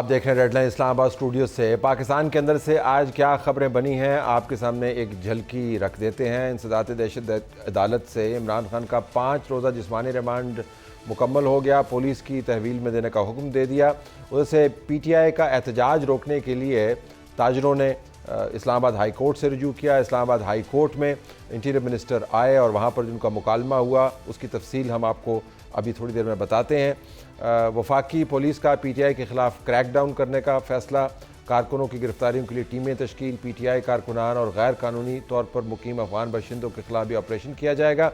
آپ دیکھ رہے ہیں ریڈ لائن اسلام آباد اسٹوڈیو سے۔ پاکستان کے اندر سے آج کیا خبریں بنی ہیں آپ کے سامنے ایک جھلکی رکھ دیتے ہیں۔ انسداد دہشت عدالت سے عمران خان کا 5 روزہ جسمانی ریمانڈ مکمل ہو گیا، پولیس کی تحویل میں دینے کا حکم دے دیا۔ ادھر سے پی ٹی آئی کا احتجاج روکنے کے لیے تاجروں نے اسلام آباد ہائی کورٹ سے رجوع کیا۔ اسلام آباد ہائی کورٹ میں انٹیریئر منسٹر آئے اور وہاں پر جن کا مکالمہ ہوا اس کی تفصیل ہم آپ کو ابھی تھوڑی دیر میں بتاتے ہیں۔ وفاقی پولیس کا پی ٹی آئی کے خلاف کریک ڈاؤن کرنے کا فیصلہ، کارکنوں کی گرفتاریوں کے لیے ٹیمیں تشکیل، پی ٹی آئی کارکنان اور غیر قانونی طور پر مقیم افغان باشندوں کے خلاف بھی آپریشن کیا جائے گا۔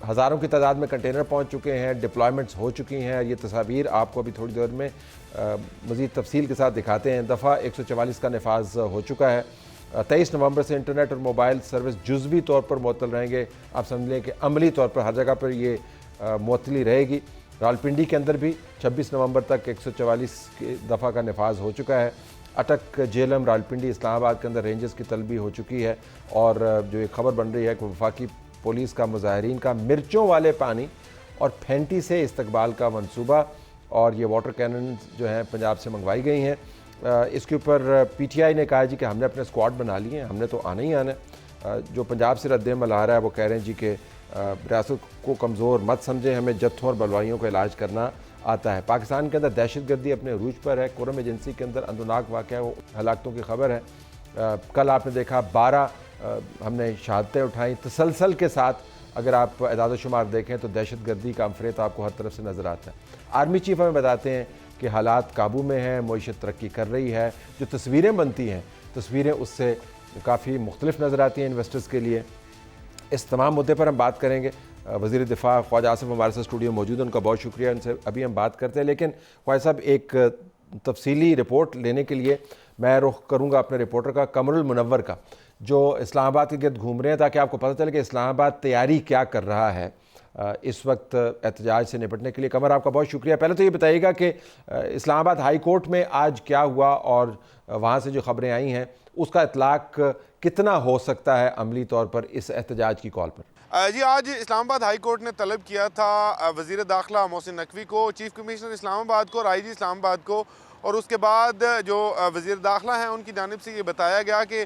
ہزاروں کی تعداد میں کنٹینر پہنچ چکے ہیں، ڈپلائمنٹس ہو چکی ہیں۔ یہ تصاویر آپ کو ابھی تھوڑی دیر میں مزید تفصیل کے ساتھ دکھاتے ہیں۔ دفعہ 144 کا نفاذ ہو چکا ہے۔ 23 نومبر سے انٹرنیٹ اور موبائل سروس جزوی طور پر معطل رہیں گے۔ آپ سمجھ لیں کہ عملی طور پر ہر جگہ پر یہ معطلی رہے گی۔ راولپنڈی کے اندر بھی 26 نومبر تک 144 کی دفعہ کا نفاذ ہو چکا ہے۔ اٹک جیلم راولپنڈی اسلام آباد کے اندر رینجز کی طلبی ہو چکی ہے، اور جو ایک خبر بن رہی ہے کہ وفاقی پولیس کا مظاہرین کا مرچوں والے پانی اور پھینٹی سے استقبال کا منصوبہ، اور یہ واٹر کیننز جو ہیں پنجاب سے منگوائی گئی ہیں۔ اس کے اوپر پی ٹی آئی نے کہا جی کہ ہم نے اپنے اسکواڈ بنا لیے ہیں، ہم نے تو آنا ہی آنا ہے۔ جو پنجاب سے رد عمل آ رہا ہے وہ کہہ رہے ہیں جی کہ ریاست کو کمزور مت سمجھیں، ہمیں جتھوں اور بلوائیوں کا علاج کرنا آتا ہے۔ پاکستان کے اندر دہشت گردی اپنے عروج پر ہے۔ کورم ایجنسی کے اندر اندوناک واقعہ ہلاکتوں کی خبر ہے۔ کل آپ نے دیکھا 12 ہم نے شہادتیں اٹھائیں تسلسل کے ساتھ۔ اگر آپ اعداد و شمار دیکھیں تو دہشت گردی کا انفریت آپ کو ہر طرف سے نظر آتا ہے۔ آرمی چیف ہمیں بتاتے ہیں کہ حالات قابو میں ہیں، معیشت ترقی کر رہی ہے۔ جو تصویریں بنتی ہیں تصویریں اس سے کافی مختلف نظر آتی ہیں انویسٹرز کے لیے۔ اس تمام مدے پر ہم بات کریں گے۔ وزیر دفاع خواجہ آصف ہمارے ساتھ اسٹوڈیو میں موجود ہیں، ان کا بہت شکریہ، ان سے ابھی ہم بات کرتے ہیں۔ لیکن خواجہ صاحب ایک تفصیلی رپورٹ لینے کے لیے میں رخ کروں گا اپنے رپورٹر کا، قمر المنور کا، جو اسلام آباد کے گرد گھوم رہے ہیں، تاکہ آپ کو پتہ چلے کہ اسلام آباد تیاری کیا کر رہا ہے اس وقت احتجاج سے نپٹنے کے لیے۔ قمر آپ کا بہت شکریہ۔ پہلے تو یہ بتائیے گا کہ اسلام آباد ہائی کورٹ میں آج کیا ہوا، اور وہاں سے جو خبریں آئی ہیں اس کا اطلاق کتنا ہو سکتا ہے عملی طور پر اس احتجاج کی کال پر؟ جی، آج اسلام آباد ہائی کورٹ نے طلب کیا تھا وزیر داخلہ محسن نقوی کو، چیف کمشنر اسلام آباد کو اور آئی جی اسلام آباد کو، اور اس کے بعد جو وزیر داخلہ ہیں ان کی جانب سے یہ بتایا گیا کہ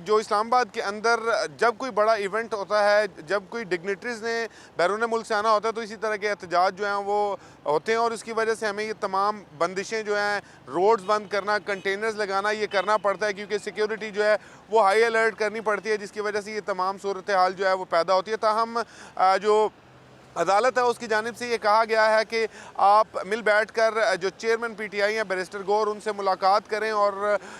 جو اسلام آباد کے اندر جب کوئی بڑا ایونٹ ہوتا ہے، جب کوئی ڈگنیٹریز نے بیرون ملک سے آنا ہوتا ہے، تو اسی طرح کے احتجاج جو ہیں وہ ہوتے ہیں، اور اس کی وجہ سے ہمیں یہ تمام بندشیں جو ہیں، روڈز بند کرنا، کنٹینرز لگانا، یہ کرنا پڑتا ہے، کیونکہ سیکیورٹی جو ہے وہ ہائی الرٹ کرنی پڑتی ہے، جس کی وجہ سے یہ تمام صورتحال جو ہے وہ پیدا ہوتی ہے۔ تاہم جو عدالت ہے اس کی جانب سے یہ کہا گیا ہے کہ آپ مل بیٹھ کر جو چیئرمین پی ٹی آئی ہیں بیرسٹر گور، ان سے ملاقات کریں اور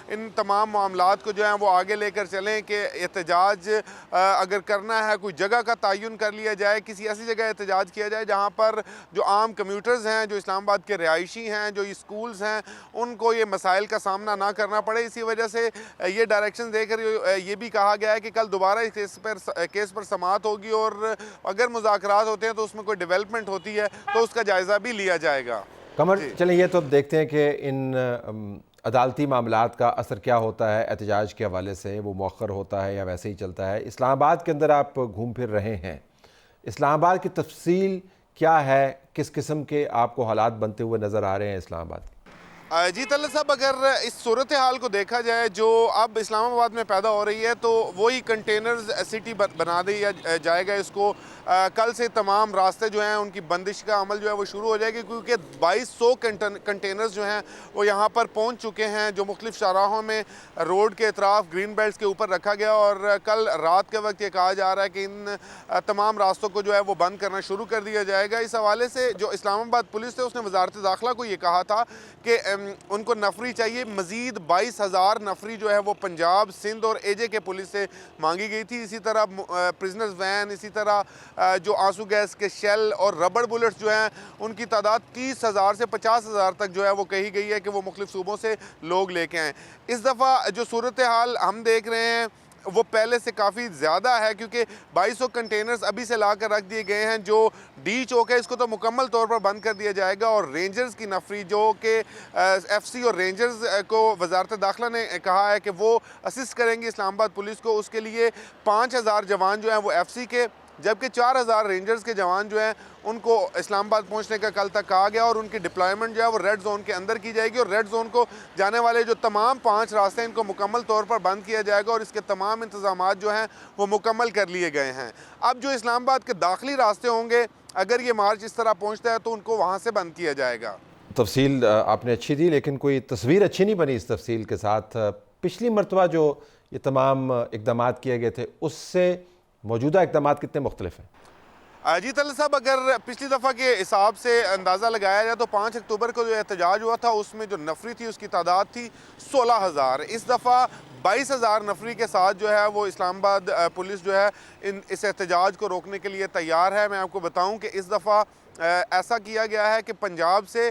ان تمام معاملات کو جو ہیں وہ آگے لے کر چلیں کہ احتجاج اگر کرنا ہے کوئی جگہ کا تعین کر لیا جائے، کسی ایسی جگہ احتجاج کیا جائے جہاں پر جو عام کمیوٹرز ہیں، جو اسلام آباد کے رہائشی ہیں، جو اسکولز ہیں، ان کو یہ مسائل کا سامنا نہ کرنا پڑے۔ اسی وجہ سے یہ ڈائریکشن دے کر یہ بھی کہا گیا ہے کہ کل دوبارہ اس کیس پر سماعت ہوگی، اور اگر مذاکرات ہوتے ہیں تو اس میں کوئی ڈیولپمنٹ ہوتی ہے تو اس کا جائزہ بھی لیا جائے گا۔ قمر چلیں یہ تو اب دیکھتے ہیں کہ ان عدالتی معاملات کا اثر کیا ہوتا ہے احتجاج کے حوالے سے، وہ مؤخر ہوتا ہے یا ویسے ہی چلتا ہے۔ اسلام آباد کے اندر آپ گھوم پھر رہے ہیں، اسلام آباد کی تفصیل کیا ہے؟ کس قسم کے آپ کو حالات بنتے ہوئے نظر آ رہے ہیں اسلام آباد کے؟ جی طلعت صاحب، اگر اس صورتحال کو دیکھا جائے جو اب اسلام آباد میں پیدا ہو رہی ہے، تو وہی کنٹینرز سٹی بنا دیا جائے گا اس کو۔ کل سے تمام راستے جو ہیں ان کی بندش کا عمل جو ہے وہ شروع ہو جائے گی، کیونکہ 2200 کنٹینرز جو ہیں وہ یہاں پر پہنچ چکے ہیں، جو مختلف شاہراہوں میں روڈ کے اطراف گرین بیلٹس کے اوپر رکھا گیا، اور کل رات کے وقت یہ کہا جا رہا ہے کہ ان تمام راستوں کو جو ہے وہ بند کرنا شروع کر دیا جائے گا۔ اس حوالے سے جو اسلام آباد پولیس ہے اس نے وزارت داخلہ کو یہ کہا تھا کہ ان کو نفری چاہیے، مزید 22,000 نفری جو ہے وہ پنجاب، سندھ اور اے جے کے پولیس سے مانگی گئی تھی۔ اسی طرح پرزنرز وین، اسی طرح جو آنسو گیس کے شیل اور ربڑ بلٹس جو ہیں ان کی تعداد 30,000 سے 50,000 تک جو ہے وہ کہی گئی ہے کہ وہ مختلف صوبوں سے لوگ لے کے آئیں۔ اس دفعہ جو صورتحال ہم دیکھ رہے ہیں وہ پہلے سے کافی زیادہ ہے، کیونکہ 2200 کنٹینرز ابھی سے لا کر رکھ دیے گئے ہیں۔ جو ڈی چوک ہے اس کو تو مکمل طور پر بند کر دیا جائے گا، اور رینجرز کی نفری جو کہ ایف سی اور رینجرز کو وزارت داخلہ نے کہا ہے کہ وہ اسسٹ کریں گے اسلام آباد پولیس کو، اس کے لیے 5,000 جوان جو ہیں وہ ایف سی کے جبکہ 4000 رینجرز کے جوان جو ہیں ان کو اسلام آباد پہنچنے کا کل تک کہا گیا، اور ان کی ڈپلائمنٹ جو ہے وہ ریڈ زون کے اندر کی جائے گی، اور ریڈ زون کو جانے والے جو تمام 5 راستے ہیں ان کو مکمل طور پر بند کیا جائے گا، اور اس کے تمام انتظامات جو ہیں وہ مکمل کر لیے گئے ہیں۔ اب جو اسلام آباد کے داخلی راستے ہوں گے، اگر یہ مارچ اس طرح پہنچتا ہے تو ان کو وہاں سے بند کیا جائے گا۔ تفصیل آپ نے اچھی دی، لیکن کوئی تصویر اچھی نہیں بنی اس تفصیل کے ساتھ۔ پچھلی مرتبہ جو یہ تمام اقدامات کیے گئے تھے اس سے موجودہ اقدامات کتنے مختلف ہیں؟ جی طلعت صاحب، اگر پچھلی دفعہ کے حساب سے اندازہ لگایا جائے تو 5 اکتوبر کو جو احتجاج ہوا تھا اس میں جو نفری تھی اس کی تعداد تھی 16,000۔ اس دفعہ 22,000 نفری کے ساتھ جو ہے وہ اسلام آباد پولیس جو ہے اس احتجاج کو روکنے کے لیے تیار ہے۔ میں آپ کو بتاؤں کہ اس دفعہ ایسا کیا گیا ہے کہ پنجاب سے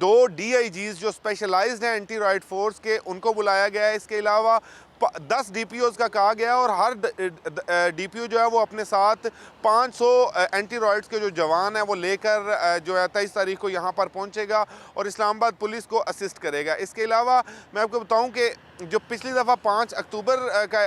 2 DIGs جو اسپیشلائزڈ ہیں اینٹی رائٹ فورس کے، ان کو بلایا گیا ہے۔ اس کے علاوہ 10 DPOs کا کہا گیا، اور ہر DPO جو ہے وہ اپنے ساتھ 500 اینٹی رائٹس کے جو جوان ہیں وہ لے کر جو ہے 23 تاریخ کو یہاں پر پہنچے گا اور اسلام آباد پولیس کو اسسٹ کرے گا۔ اس کے علاوہ میں آپ کو بتاؤں کہ جو پچھلی دفعہ 5 اکتوبر کا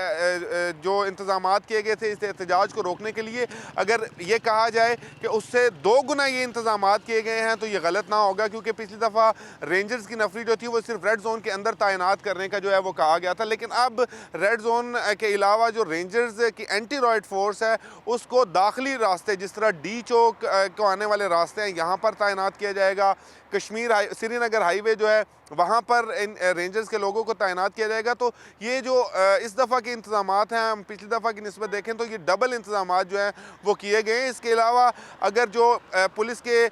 جو انتظامات کیے گئے تھے اس احتجاج کو روکنے کے لیے، اگر یہ کہا جائے کہ اس سے 2 گنا یہ انتظامات کیے گئے ہیں تو یہ غلط نہ ہوگا، کیونکہ پچھلی دفعہ رینجرز کی نفری جو تھی وہ صرف ریڈ زون کے اندر تعینات کرنے کا جو ہے وہ کہا گیا تھا، لیکن اب ریڈ زون کے علاوہ جو رینجرز کی اینٹی رائٹ فورس ہے اس کو داخلی راستے جس طرح ڈی چوک کو آنے والے راستے ہیں یہاں پر تعینات کیا جائے گا۔ کشمیر سری نگر ہائی وے جو ہے وہاں پر ان رینجرز کے لوگوں کو تعینات کیا جائے گا۔ تو یہ جو اس دفعہ کے انتظامات ہیں ہم پچھلی دفعہ کی نسبت دیکھیں تو یہ ڈبل انتظامات جو ہیں وہ کیے گئے ہیں۔ اس کے علاوہ اگر جو پولیس کے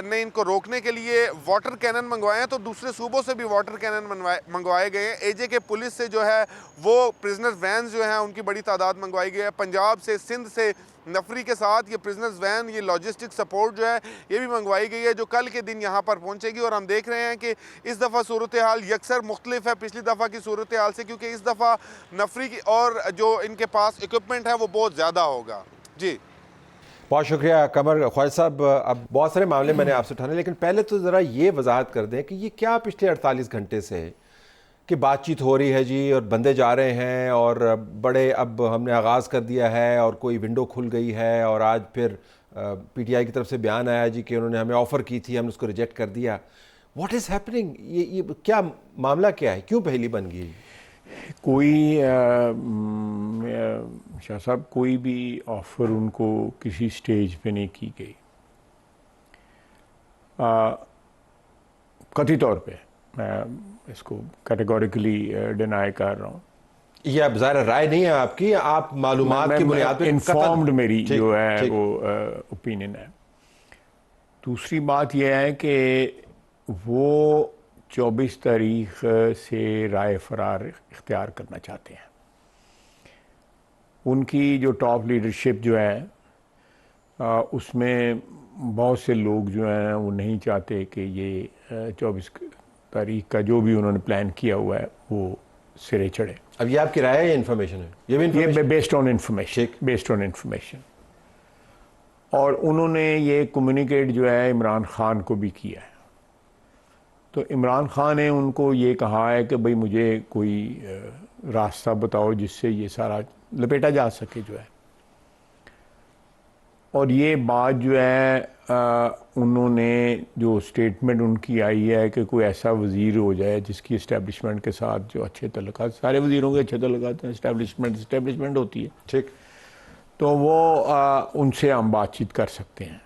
نے ان کو روکنے کے لیے واٹر کینن منگوائے ہیں تو دوسرے صوبوں سے بھی واٹر کینن منگوائے گئے ہیں۔ AJ کے پولیس سے جو ہے وہ پرزنر وینز جو ہیں ان کی بڑی تعداد منگوائی گئی ہے۔ پنجاب سے، سندھ سے نفری کے ساتھ یہ پرزنرز وین، یہ لاجسٹک سپورٹ جو ہے یہ بھی منگوائی گئی ہے جو کل کے دن یہاں پر پہنچے گی، اور ہم دیکھ رہے ہیں کہ اس دفعہ صورتحال یکسر مختلف ہے پچھلی دفعہ کی صورتحال سے، کیونکہ اس دفعہ نفری کی اور جو ان کے پاس اکوپمنٹ ہے وہ بہت زیادہ ہوگا۔ جی بہت شکریہ قمر خواجہ صاحب۔ اب بہت سارے معاملے میں نے آپ سے اٹھانے، لیکن پہلے تو ذرا یہ وضاحت کر دیں کہ یہ کیا پچھلے 48 گھنٹے سے کہ بات چیت ہو رہی ہے جی، اور بندے جا رہے ہیں، اور بڑے اب ہم نے آغاز کر دیا ہے اور کوئی ونڈو کھل گئی ہے، اور آج پھر PTI کی طرف سے بیان آیا جی کہ انہوں نے ہمیں آفر کی تھی، ہم نے اس کو ریجیکٹ کر دیا۔ What is happening? یہ کیا معاملہ کیا ہے؟ کیوں پہلی بن گئی؟ کوئی شاہ صاحب کوئی بھی آفر ان کو کسی سٹیج پہ نہیں کی گئی، قطعی طور پہ میں اس کو کیٹیگوریکلی ڈینائی کر رہا ہوں۔ یہ اب ظاہر رائے نہیں ہے آپ کی، آپ معلومات کی بنیاد پہ انفارمڈ میری جو ہے وہ اوپینین ہے۔ دوسری بات یہ ہے کہ وہ 24 تاریخ سے رائے فرار اختیار کرنا چاہتے ہیں۔ ان کی جو ٹاپ لیڈرشپ جو ہے اس میں بہت سے لوگ جو ہیں وہ نہیں چاہتے کہ یہ 24 تاریخ کا جو بھی انہوں نے پلان کیا ہوا ہے وہ سرے چڑھے۔ اب یہ آپ کی رائے ہے یا انفارمیشن ہے؟ یہ بیسڈ آن انفارمیشن، اور انہوں نے یہ کمیونیکیٹ جو ہے عمران خان کو بھی کیا ہے۔ تو عمران خان نے ان کو یہ کہا ہے کہ بھئی مجھے کوئی راستہ بتاؤ جس سے یہ سارا لپیٹا جا سکے جو ہے، اور یہ بات جو ہے انہوں نے جو سٹیٹمنٹ ان کی آئی ہے کہ کوئی ایسا وزیر ہو جائے جس کی اسٹیبلشمنٹ کے ساتھ جو اچھے تعلقات، سارے وزیروں کے اچھے تعلقات ہیں، اسٹیبلشمنٹ ہوتی ہے، ٹھیک، تو وہ ان سے ہم بات چیت کر سکتے ہیں۔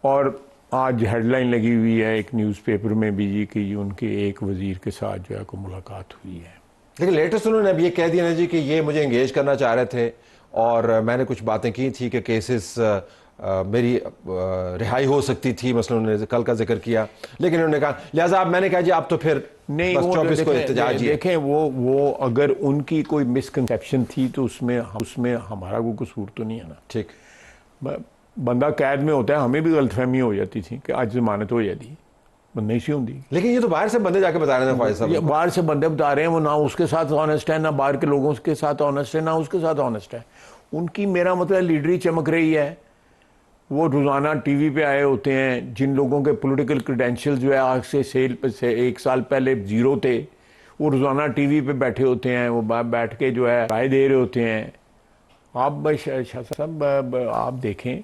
اور آج ہیڈ لائن لگی ہوئی ہے ایک نیوز پیپر میں بھی جی کہ ان کے ایک وزیر کے ساتھ جو ہے کوئی ملاقات ہوئی ہے۔ لیکن لیٹسٹ انہوں نے اب یہ کہہ دیا نا جی کہ یہ مجھے انگیج کرنا چاہ رہے تھے، اور میں نے کچھ باتیں کی تھی کہ کیسز میری رہائی ہو سکتی تھی، مثلا انہوں نے کل کا ذکر کیا، لیکن انہوں نے کہا لہٰذا اب میں نے کہا جی آپ تو پھر نہیں، بس 24 کو احتجاج ہی ہے۔ دیکھیں وہ اگر ان کی کوئی مسکنسیپشن تھی تو اس میں ہمارا کوئی قصور تو نہیں ہے نا۔ ٹھیک، بندہ قید میں ہوتا ہے، ہمیں بھی غلط فہمی ہو جاتی تھی کہ آج ضمانت ہو جاتی، نہیں سی ہوتی۔ لیکن یہ تو باہر سے بندے جا کے بتا رہے ہیں خواجہ صاحب، باہر سے بندے بتا رہے ہیں، وہ نہ اس کے ساتھ آنیسٹ ہے، نہ باہر کے لوگوں کے ساتھ آنیسٹ ہے، نہ اس کے ساتھ آنیسٹ ہے۔ ان کی میرا مطلب لیڈری چمک رہی ہے۔ وہ روزانہ ٹی وی پہ آئے ہوتے ہیں، جن لوگوں کے پولیٹیکل کریڈینشیل جو ہے آج سے 1 سال پہلے زیرو تھے، وہ روزانہ ٹی وی پہ بیٹھے ہوتے ہیں، وہ بیٹھ کے جو ہے رائے دے رہے ہوتے ہیں، آپ شاہ صاحب آپ دیکھیں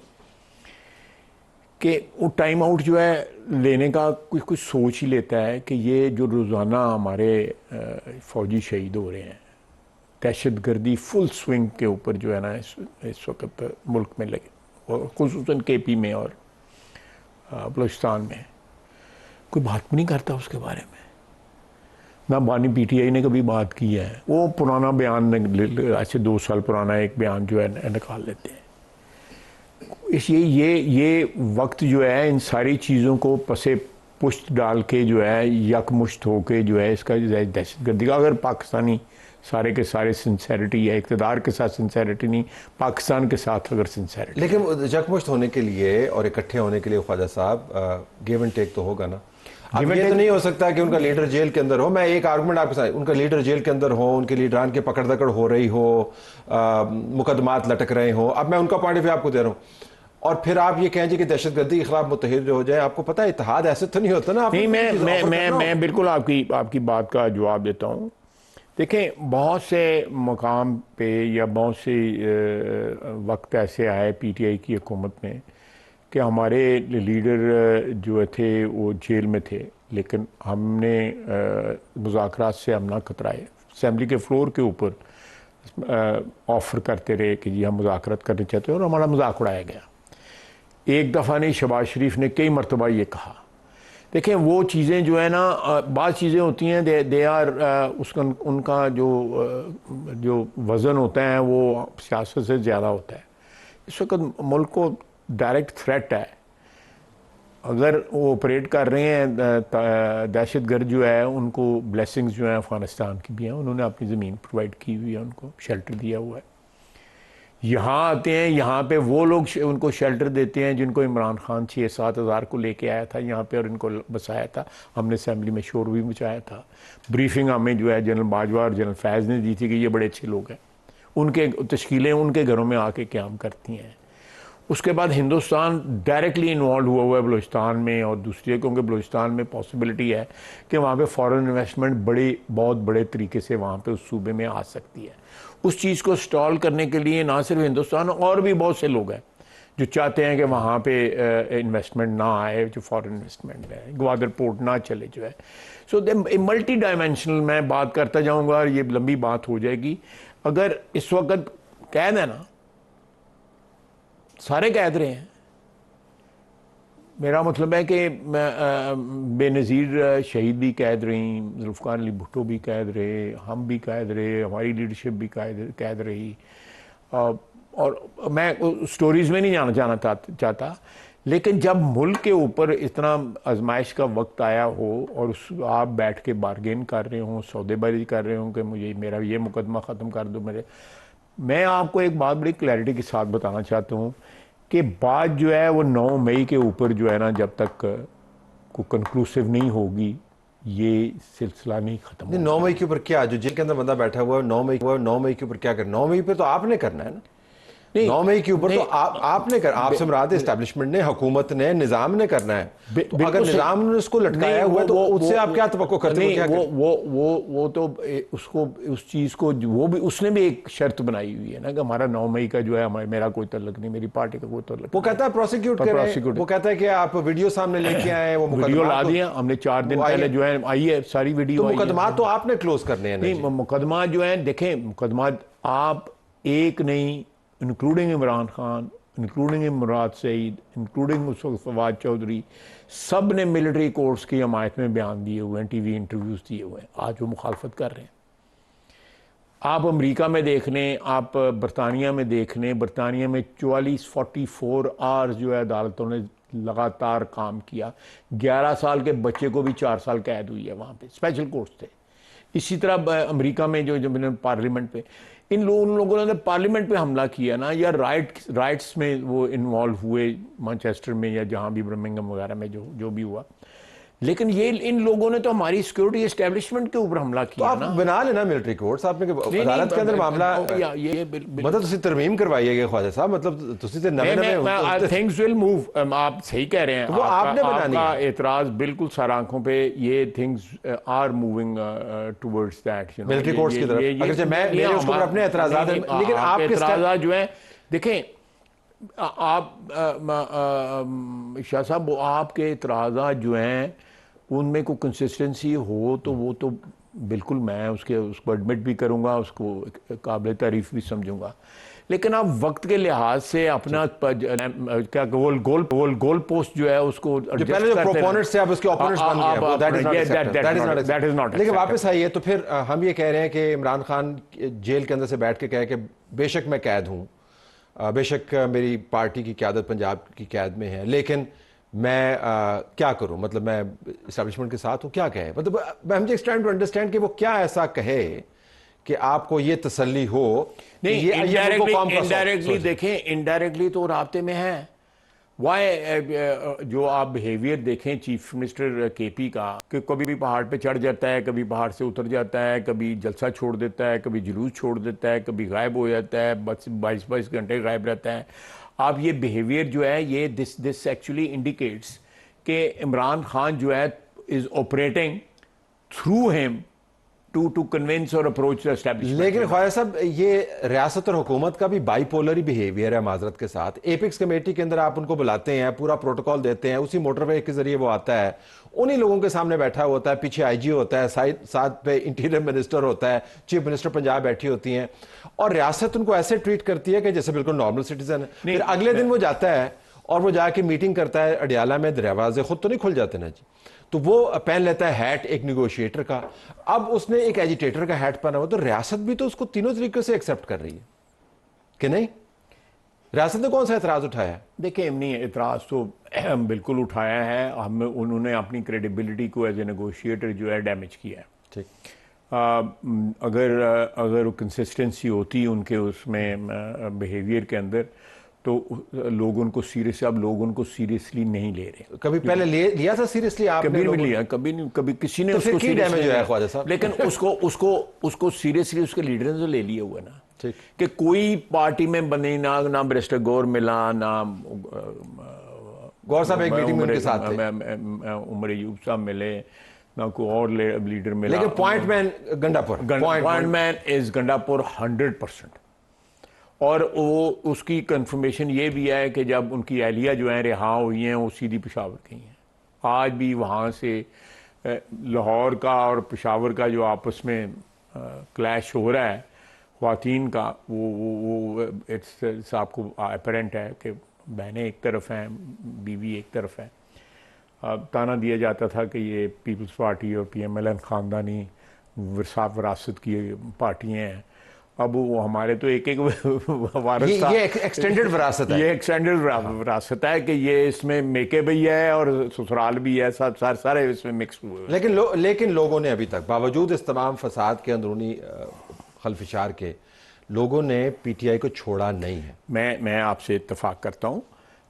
کہ وہ ٹائم آؤٹ جو ہے لینے کا کچھ سوچ ہی لیتا ہے کہ یہ جو روزانہ ہمارے فوجی شہید ہو رہے ہیں، دہشت گردی فل سوئنگ کے اوپر جو ہے نا اس وقت ملک میں لگے، اور خصوصاً کے پی میں اور بلوچستان میں، کوئی بات بھی نہیں کرتا اس کے بارے میں، نہ بانی پی ٹی آئی نے کبھی بات کی ہے۔ وہ پرانا بیان ایسے 2 سال پرانا ایک بیان جو ہے نکال لیتے ہیں۔ اس یہ وقت جو ہے ان ساری چیزوں کو پسے پشت ڈال کے جو ہے یکمشت ہو کے جو ہے اس کا دہشت گردی کا، اگر پاکستانی سارے کے سارے سنسیریٹی ہے، اقتدار کے ساتھ سنسیریٹی نہیں، پاکستان کے ساتھ اگر سنسیریٹی، لیکن یکمشت ہونے کے لیے اور اکٹھے ہونے کے لیے خواجہ صاحب گیو اینڈ ٹیک تو ہوگا نا۔ اب یہ تو نہیں ہو سکتا کہ ان کا لیڈر جیل کے اندر ہو، میں ایک آرگومنٹ آپ کے ساتھ، ان کا لیڈر جیل کے اندر ہو، ان کے لیڈران کے پکڑ دکڑ ہو رہی ہو، مقدمات لٹک رہے ہوں، اب میں ان کا پوائنٹ آف ویو آپ کو دے رہا ہوں، اور پھر آپ یہ کہیں جی کہ دہشت گردی کے خلاف متحد ہو جائے۔ آپ کو پتہ ہے اتحاد ایسے تو نہیں ہوتا نا۔ نہیں، میں بالکل آپ کی بات کا جواب دیتا ہوں۔ دیکھیں، بہت سے مقام پہ یا بہت سے وقت ایسے آئے پی ٹی آئی کی حکومت میں کہ ہمارے لیڈر جو تھے وہ جیل میں تھے، لیکن ہم نے مذاکرات سے ہم نہ کترائے، اسمبلی کے فلور کے اوپر آفر کرتے رہے کہ جی ہم مذاکرات کرنا چاہتے ہیں، اور ہمارا مذاق اڑایا گیا۔ ایک دفعہ نہیں، شہباز شریف نے کئی مرتبہ یہ کہا۔ دیکھیں، وہ چیزیں جو ہے نا، بعض چیزیں ہوتی ہیں دے آر ان کا جو وزن ہوتا ہے وہ سیاست سے زیادہ ہوتا ہے۔ اس وقت ملک کو ڈائریکٹ تھریٹ ہے، اگر وہ آپریٹ کر رہے ہیں دہشت گرد جو ہے، ان کو بلیسنگز جو ہیں افغانستان کی بھی ہیں، انہوں نے اپنی زمین پرووائڈ کی ہوئی ہے، ان کو شیلٹر دیا ہوا ہے۔ یہاں آتے ہیں، یہاں پہ وہ لوگ ان کو شیلٹر دیتے ہیں جن کو عمران خان 6-7 ہزار کو لے کے آیا تھا یہاں پہ اور ان کو بسایا تھا۔ ہم نے اسمبلی میں شور بھی مچایا تھا، بریفنگ ہمیں جو ہے جنرل باجوہ اور جنرل فیض نے دی تھی کہ یہ بڑے اچھے لوگ ہیں، ان کے تشکیلیں ان کے گھروں میں آ کے قیام کرتی ہیں۔ اس کے بعد ہندوستان ڈائریکٹلی انوالو ہوا ہے بلوچستان میں اور دوسری، کیونکہ بلوچستان میں پاسبلٹی ہے کہ وہاں پہ فارن انویسٹمنٹ بہت بڑے طریقے سے وہاں پہ اس صوبے میں آ سکتی ہے۔ اس چیز کو سٹال کرنے کے لیے نہ صرف ہندوستان اور بھی بہت سے لوگ ہیں جو چاہتے ہیں کہ وہاں پہ انویسٹمنٹ نہ آئے، جو فارن انویسٹمنٹ ہے، گوادر پورٹ نہ چلے جو ہے۔ سو ملٹی ڈائمینشنل میں بات کرتا جاؤں گا اور یہ لمبی بات ہو جائے گی۔ اگر اس وقت قید ہے نا، سارے قید رہے ہیں، میرا مطلب ہے کہ بے نظیر شہید بھی قید رہیں، ذوالفقار علی بھٹو بھی قید رہے، ہم بھی قید رہے، ہماری لیڈرشپ بھی قید رہی، اور میں سٹوریز میں نہیں جانا چاہتا، لیکن جب ملک کے اوپر اتنا آزمائش کا وقت آیا ہو اور آپ بیٹھ کے بارگین کر رہے ہوں، سودے بازی کر رہے ہوں کہ مجھے میرا یہ مقدمہ ختم کر دو میں آپ کو ایک بات بڑی کلیئرٹی کے ساتھ بتانا چاہتا ہوں کہ بات جو ہے وہ 9 مئی کے اوپر جو ہے نا، جب تک کوئی کنکلوسیو نہیں ہوگی یہ سلسلہ نہیں ختم ہوگا۔ 9 مئی کے اوپر کیا؟ جو جیل کے اندر بندہ بیٹھا ہوا ہے 9 مئی کے اوپر کیا کرنا؟ 9 مئی پہ تو آپ نے کرنا ہے نا۔ 9 مئی کے اوپر تو آپ نے کرنا، آپ سے مراد اسٹیبلشمنٹ نے، حکومت نے، نظام نے کرنا ہے۔ تو اگر نظام نے اس کو لٹکایا ہوا ہے تو اس سے آپ کیا توقع کرتے ہیں؟ وہ تو اس چیز کو وہ بھی اس نے بھی ایک شرط بنائی ہوئی ہے نا کہ ہمارا 9 مئی کا جو ہے میرا کوئی تعلق نہیں، میری پارٹی کا کوئی تعلق نہیں۔ وہ کہتا ہے پروسیکیوٹ کریں، وہ کہتا ہے کہ آپ ویڈیو سامنے لے کے آئے، وہ ویڈیو لا دیا ہم نے 4 دن پہلے جو ہے آئی ہے ساری ویڈیو۔ مقدمات تو آپ نے کلوز کرنے ہیں نہیں، مقدمات جو ہیں دیکھیں، مقدمات آپ ایک نہیں، انکلوڈنگ عمران خان، انکلوڈنگ مراد سعید، انکلوڈنگ اس وقت فواد چودھری، سب نے ملٹری کورٹس کی حمایت میں بیان دیے ہوئے ہیں، ٹی وی انٹرویوز دیے ہوئے ہیں، آج وہ مخالفت کر رہے ہیں۔ آپ امریکہ میں دیکھ لیں، آپ برطانیہ میں دیکھ لیں، برطانیہ میں 44 آورز جو ہے عدالتوں نے لگاتار کام کیا، 11 سال کے بچے کو بھی 4 سال قید ہوئی ہے وہاں پہ، اسپیشل کورٹس تھے۔ اسی طرح امریکہ میں جو پارلیمنٹ پہ ان لوگوں نے پارلیمنٹ پہ حملہ کیا نا، یا رائٹس میں وہ انوالو ہوئے، مانچسٹر میں یا جہاں بھی برمنگھم وغیرہ میں جو بھی ہوا، لیکن یہ ان لوگوں نے تو ہماری سیکورٹی اسٹیبلشمنٹ کے اوپر حملہ تو کیا آپ نا. بنا لینا ملٹری کورٹس آپ نے عدالت کے اندر معاملہ مطلب تسی ترمیم کروائیے گے خواجہ صاحب, مطلب تسی تے نوے نوے تھنگز ول موو. آپ صحیح کہہ رہے ہیں, وہ آپ نے بنانی کا ہے. اعتراض بالکل سر آنکھوں پہ, یہ things are moving towards that military courts کی طرف, اگرچہ میرے اس کو اپنے اعتراضات ہیں, لیکن آپ کے اعتراضات جو ہیں دیکھیں آپ شاہ صاحب, آپ کے اعتراضات جو ہیں ان میں کوئی کنسسٹنسی ہو تو وہ تو بالکل میں اس کو ایڈمٹ بھی کروں گا, اس کو قابل تعریف بھی سمجھوں گا, لیکن آپ وقت کے لحاظ سے اپنا کیا گول پوسٹ جو ہے اس کو پہلے جو پروپوننٹس تھے آپ اس کے اوپوننٹس بن گئے ہیں, that is not. لیکن واپس آئیے تو پھر ہم یہ کہہ رہے ہیں کہ عمران خان جیل کے اندر سے بیٹھ کے کہے کہ بے شک میں قید ہوں, بے شک میری پارٹی کی قیادت پنجاب کی قید میں ہے, لیکن میں کیا کروں, مطلب میں اسٹیبلشمنٹ کے ساتھ ہوں, کیا کہے, مطلب I'm just trying to understand کہ وہ کیا ایسا کہے کہ آپ کو یہ تسلی ہو. نہیں, انڈائریکٹلی دیکھیں, انڈائریکٹلی تو رابطے میں ہے. جو آپ بیہیویئر دیکھیں چیف منسٹر کے پی کا, کہ کبھی بھی پہاڑ پہ چڑھ جاتا ہے, کبھی پہاڑ سے اتر جاتا ہے, کبھی جلسہ چھوڑ دیتا ہے, کبھی جلوس چھوڑ دیتا ہے, کبھی غائب ہو جاتا ہے, 22 گھنٹے غائب رہتا ہے. آپ یہ بیہیویئر جو ہے یہ دس ایکچولی انڈیکیٹس کہ عمران خان جو ہے is operating through him to convince اور اپروچ اسٹیبلشمنٹ. لیکن خواجہ صاحب یہ ریاست اور حکومت کا بھی بائی پولر ہی بیہیویئر ہے معذرت کے ساتھ. ایپکس کمیٹی کے اندر آپ ان کو بلاتے ہیں, پورا پروٹوکول دیتے ہیں, اسی موٹر وے کے ذریعے وہ آتا ہے, انہی لوگوں کے سامنے بیٹھا ہوتا ہے, پیچھے آئی جی ہوتا ہے, ساتھ پہ انٹیریئر منسٹر ہوتا ہے, چیف منسٹر پنجاب بیٹھی ہوتی ہیں, اور ریاست ان کو ایسے ٹریٹ کرتی ہے کہ جیسے بالکل نارمل سٹیزن ہے. پھر اگلے دن وہ جاتا ہے اور وہ جا کے میٹنگ کرتا ہے اڈیالہ میں, دروازے خود تو نہیں کھل جاتے نا جی, تو وہ پہن لیتا ہے ہیٹ ایک نیگوشیٹر کا. اب اس نے ایک ایجیٹیٹر کا ہیٹ پہنا ہوا, تو ریاست بھی تو اس کو تینوں طریقے سے ایکسیپٹ کر رہی ہے کہ نہیں؟ ریاست نے کون سا اعتراض اٹھایا ہے؟ دیکھیں امنی اعتراض تو بالکل اٹھایا ہے, انہوں نے اپنی کریڈیبلٹی کو ایز اے نیگوشیٹر جو ہے ڈیمیج کیا ہے. ٹھیک, اگر کنسسٹنسی ہوتی ان کے اس میں بیہیویئر کے اندر تو لوگ ان کو سیریسلی نہیں لے رہے. کبھی پہلے لیا تھا سیریسلی آپ نے؟ کبھی نہیں لیا, کبھی کسی نے اس کو ڈیمیج ہوا ہے خواجہ صاحب. لیکن اس کو سیریسلی اس کے لیڈر نے لے لیا ہوا ہے نا, کہ کوئی پارٹی میں بنے نہ بیرسٹر گور ملا, نہ گور صاحب ایک میٹنگ میں ان کے ساتھ تھے, عمر ایوب صاحب ملے, نہ کوئی اور لیڈر ملا. لیکن پوائنٹ مین گنڈا پور, پوائنٹ مین از گنڈا پور 100%. اور وہ اس کی کنفرمیشن یہ بھی ہے کہ جب ان کی اہلیہ جو ہیں رہا ہوئی ہیں, وہ سیدھی پشاور گئی ہیں. آج بھی وہاں سے لاہور کا اور پشاور کا جو آپس میں کلیش ہو رہا ہے خواتین کا, وہ آپ کو اپیرنٹ ہے کہ بہنیں ایک طرف ہیں, بیوی ایک طرف ہے. تانا دیا جاتا تھا کہ یہ پیپلز پارٹی اور پی ایم ایل این خاندانی وراثت کی پارٹیاں ہیں. اب وہ ہمارے تو ایک وارث تھا, یہ ایکسٹینڈڈ وراثت ہے, یہ ایکسٹینڈڈ وراثت ہے کہ یہ اس میں میکے بھی ہے اور سسرال بھی ہے, سارے اس میں مکس ہوئے. لیکن لوگوں نے ابھی تک باوجود اس تمام فساد کے اندرونی خلفشار کے, لوگوں نے پی ٹی آئی کو چھوڑا نہیں ہے. میں آپ سے اتفاق کرتا ہوں,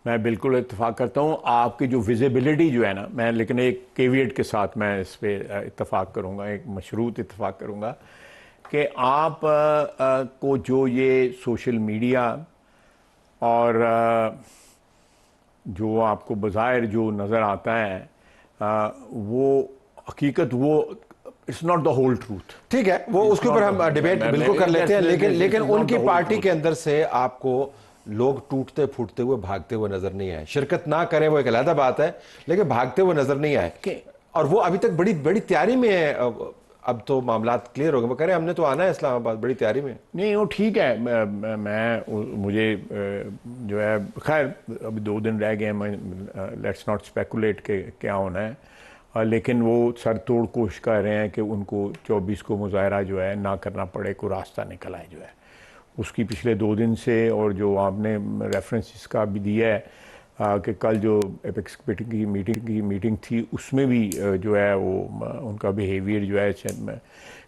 میں بالکل اتفاق کرتا ہوں. آپ کی جو ویزیبلٹی جو ہے نا, میں لیکن ایک کیویٹ کے ساتھ میں اس پہ اتفاق کروں گا, ایک مشروط اتفاق کروں گا, کہ آپ کو جو یہ سوشل میڈیا اور جو آپ کو بظاہر جو نظر آتا ہے وہ حقیقت, وہ it's not the whole truth. ٹھیک ہے, وہ اس کے اوپر ہم ڈیبیٹ بالکل کر لیتے ہیں, لیکن ان کی پارٹی کے اندر سے آپ کو لوگ ٹوٹتے پھوٹتے ہوئے بھاگتے ہوئے نظر نہیں آئے. شرکت نہ کریں وہ ایک علیحدہ بات ہے, لیکن بھاگتے ہوئے نظر نہیں آئے, اور وہ ابھی تک بڑی تیاری میں ہے. اب تو معاملات کلیئر ہو گئے, وہ کہہ رہے ہیں ہم نے تو آنا ہے اسلام آباد, بڑی تیاری میں. نہیں وہ ٹھیک ہے, مجھے جو ہے خیر ابھی 2 دن رہ گئے ہیں, لیٹس ناٹ اسپیکولیٹ کہ کیا ہونا ہے, لیکن وہ سر توڑ کوشش کر رہے ہیں کہ ان کو 24 کو مظاہرہ جو ہے نہ کرنا پڑے, کوئی راستہ نکل آئے جو ہے. اس کی پچھلے 2 دن سے, اور جو آپ نے ریفرنس اس کا بھی دیا ہے کہ کل جو ایپکس کمیٹی کی میٹنگ تھی اس میں بھی جو ہے وہ ان کا بیہیویئر جو ہے میں,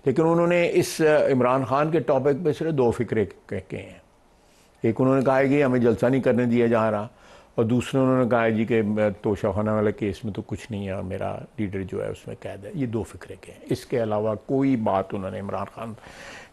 لیکن انہوں نے اس عمران خان کے ٹاپک پہ صرف 2 فکرے کہے ہیں. ایک انہوں نے کہا ہے کہ ہمیں جلسہ نہیں کرنے دیا جا رہا, اور دوسرے انہوں نے کہا جی کہ توشہ خانہ والا کیس میں تو کچھ نہیں ہے اور میرا لیڈر جو ہے اس میں قید ہے. یہ دو فکرے کے ہیں, اس کے علاوہ کوئی بات انہوں نے عمران خان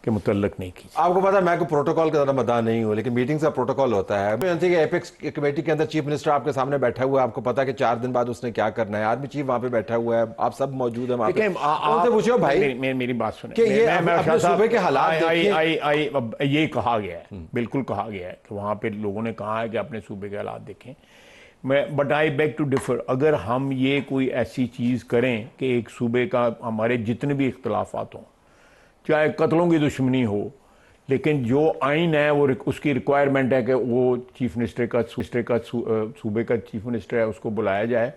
کے متعلق نہیں کی. آپ کو پتا ہے میں کوئی پروٹوکال کا ذرا مداح نہیں ہوں, لیکن میٹنگز کا پروٹوکال ہوتا ہے. جانتے ہیں کہ ایپیکس کمیٹی کے اندر چیف منسٹر آپ کے سامنے بیٹھا ہوا ہے, آپ کو پتا ہے کہ 4 دن بعد اس نے کیا کرنا ہے. آرمی چیف وہاں پہ بیٹھا ہوا ہے, آپ سب موجود ہیں وہاں پہ. ان سے پوچھو بھائی میری بات سنیں کہ یہ اپنے صوبے کے حالات دیکھیں. یہ کہا گیا ہے, بالکل کہا گیا ہے کہ وہاں پہ لوگوں نے کہا ہے کہ اپنے صوبے کے حالات دیکھیں. But I beg to differ. اگر ہم یہ کوئی ایسی چیز کریں کہ ایک صوبے کا ہمارے جتنے بھی اختلافات ہوں, چاہے قتلوں کی دشمنی ہو, لیکن جو آئین ہے وہ اس کی ریکوائرمنٹ ہے کہ وہ چیف منسٹر کا صوبے کا چیف منسٹر ہے اس کو بلایا جائے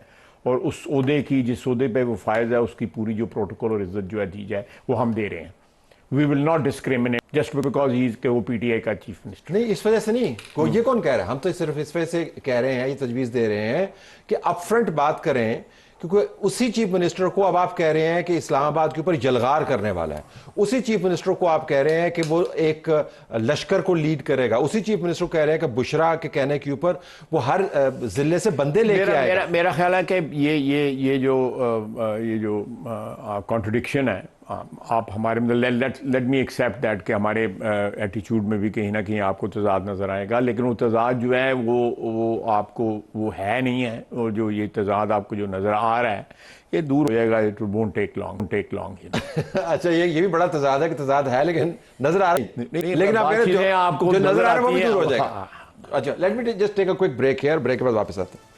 اور اس عہدے کی جس عہدے پہ وہ فائز ہے اس کی پوری جو پروٹوکول اور عزت جو ہے دی جائے, وہ ہم دے رہے ہیں. We will not discriminate just because he is کہ وہ پی ٹی آئی کا چیف منسٹر. نہیں, اس وجہ سے نہیں, یہ کون کہہ رہا ہے, ہم تو صرف اس وجہ سے کہہ رہے ہیں, یہ تجویز دے رہے ہیں کہ اپ فرنٹ بات کریں, کیونکہ اسی چیف منسٹر کو اب آپ کہہ رہے ہیں کہ اسلام آباد کے اوپر جلغار کرنے والا ہے. اسی چیف منسٹر کو آپ کہہ رہے ہیں کہ وہ ایک لشکر کو لیڈ کرے گا. اسی چیف منسٹر کو کہہ رہے ہیں کہ بشرا کے کہنے کے اوپر وہ ہر ضلع سے بندے لے کے آئے گا. میرا خیال ہے کہ یہ جو کانٹرڈکشن ہے, آپ ہمارے لیٹ می ایکسیپٹ دیٹ کہ ہمارے ایٹیچیوڈ میں بھی کہیں نہ کہیں آپ کو تضاد نظر آئے گا, لیکن وہ تضاد جو ہے وہ آپ کو وہ ہے نہیں ہے, اور جو یہ تضاد آپ کو جو نظر آ رہا ہے یہ دور ہو جائے گا. It won't take long. اچھا, یہ بھی بڑا تضاد ہے کہ تضاد ہے لیکن نظر آ رہی, لیکن آپ کو نظر آ رہا ہے وہ بھی دور ہو جائے گا. اچھا, let me just take a quick break here, break کے بعد واپس آتے ہیں.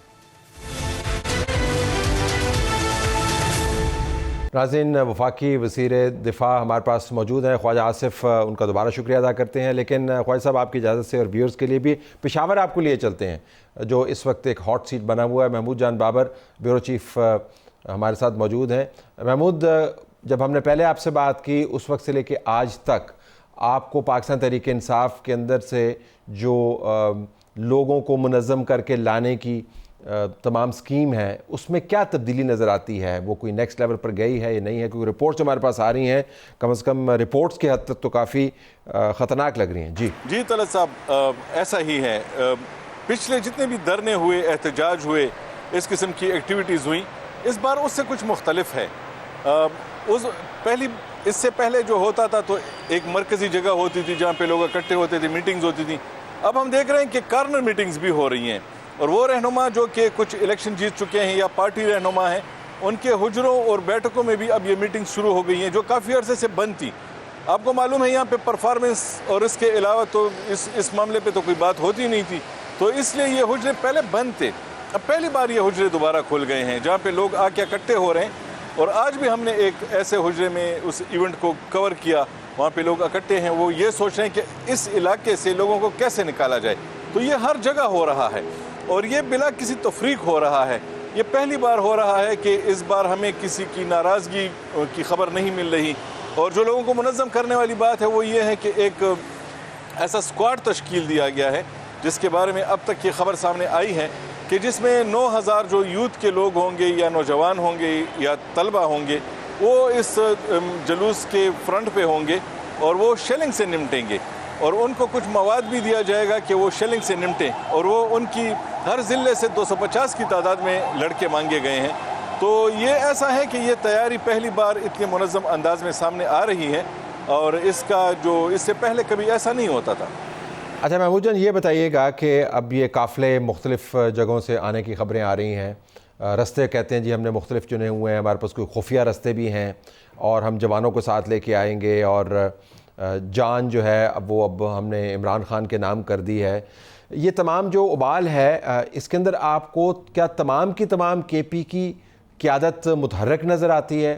ناظرین, وفاقی وزیر دفاع ہمارے پاس موجود ہیں خواجہ آصف, ان کا دوبارہ شکریہ ادا کرتے ہیں. لیکن خواجہ صاحب آپ کی اجازت سے اور ویورز کے لیے بھی پشاور آپ کو لیے چلتے ہیں, جو اس وقت ایک ہاٹ سیٹ بنا ہوا ہے. محمود جان بابر بیورو چیف ہمارے ساتھ موجود ہیں. محمود, جب ہم نے پہلے آپ سے بات کی اس وقت سے لے کے آج تک آپ کو پاکستان تحریک انصاف کے اندر سے جو لوگوں کو منظم کر کے لانے کی تمام سکیم ہے, اس میں کیا تبدیلی نظر آتی ہے؟ وہ کوئی نیکسٹ لیول پر گئی ہے یا نہیں ہے؟ کیونکہ رپورٹس ہمارے پاس آ رہی ہیں, کم از کم رپورٹس کی حد تک تو کافی خطرناک لگ رہی ہیں. جی طلعت صاحب, ایسا ہی ہے. پچھلے جتنے بھی دھرنے ہوئے, احتجاج ہوئے, اس قسم کی ایکٹیویٹیز ہوئیں, اس بار اس سے کچھ مختلف ہے. اس سے پہلے جو ہوتا تھا تو ایک مرکزی جگہ ہوتی تھی جہاں پہ لوگ اکٹھے ہوتے تھے, میٹنگز ہوتی تھیں. اب ہم دیکھ رہے ہیں کہ کارنر میٹنگز بھی ہو رہی ہیں, اور وہ رہنما جو کہ کچھ الیکشن جیت چکے ہیں یا پارٹی رہنما ہیں, ان کے حجروں اور بیٹھکوں میں بھی اب یہ میٹنگ شروع ہو گئی ہیں جو کافی عرصے سے بند تھی. آپ کو معلوم ہے یہاں پہ پرفارمنس اور اس کے علاوہ تو اس معاملے پہ تو کوئی بات ہوتی نہیں تھی, تو اس لیے یہ حجرے پہلے بند تھے. اب پہلی بار یہ حجرے دوبارہ کھل گئے ہیں جہاں پہ لوگ آ کے اکٹھے ہو رہے ہیں. اور آج بھی ہم نے ایک ایسے حجرے میں اس ایونٹ کو کور کیا, وہاں پہ لوگ اکٹھے ہیں, وہ یہ سوچ رہے ہیں کہ اس علاقے سے لوگوں کو کیسے نکالا جائے. تو یہ ہر جگہ ہو رہا ہے اور یہ بلا کسی تفریق ہو رہا ہے. یہ پہلی بار ہو رہا ہے کہ اس بار ہمیں کسی کی ناراضگی کی خبر نہیں مل رہی. اور جو لوگوں کو منظم کرنے والی بات ہے وہ یہ ہے کہ ایک ایسا اسکواڈ تشکیل دیا گیا ہے جس کے بارے میں اب تک یہ خبر سامنے آئی ہے کہ جس میں 9000 جو یوتھ کے لوگ ہوں گے یا نوجوان ہوں گے یا طلبہ ہوں گے, وہ اس جلوس کے فرنٹ پہ ہوں گے اور وہ شیلنگ سے نمٹیں گے. اور ان کو کچھ مواد بھی دیا جائے گا کہ وہ شیلنگ سے نمٹیں, اور وہ ان کی ہر ضلع سے 250 کی تعداد میں لڑکے مانگے گئے ہیں. تو یہ ایسا ہے کہ یہ تیاری پہلی بار اتنے منظم انداز میں سامنے آ رہی ہے, اور اس سے پہلے کبھی ایسا نہیں ہوتا تھا. اچھا محمود جان, یہ بتائیے گا کہ اب یہ قافلے مختلف جگہوں سے آنے کی خبریں آ رہی ہیں, رستے کہتے ہیں جی ہم نے مختلف چنے ہوئے ہیں, ہمارے پاس کوئی خفیہ رستے بھی ہیں, اور ہم جوانوں کو ساتھ لے کے آئیں گے, اور جان جو ہے اب ہم نے عمران خان کے نام کر دی ہے. یہ تمام جو ابال ہے اس کے اندر آپ کو کیا تمام کی تمام کے پی کی قیادت متحرک نظر آتی ہے,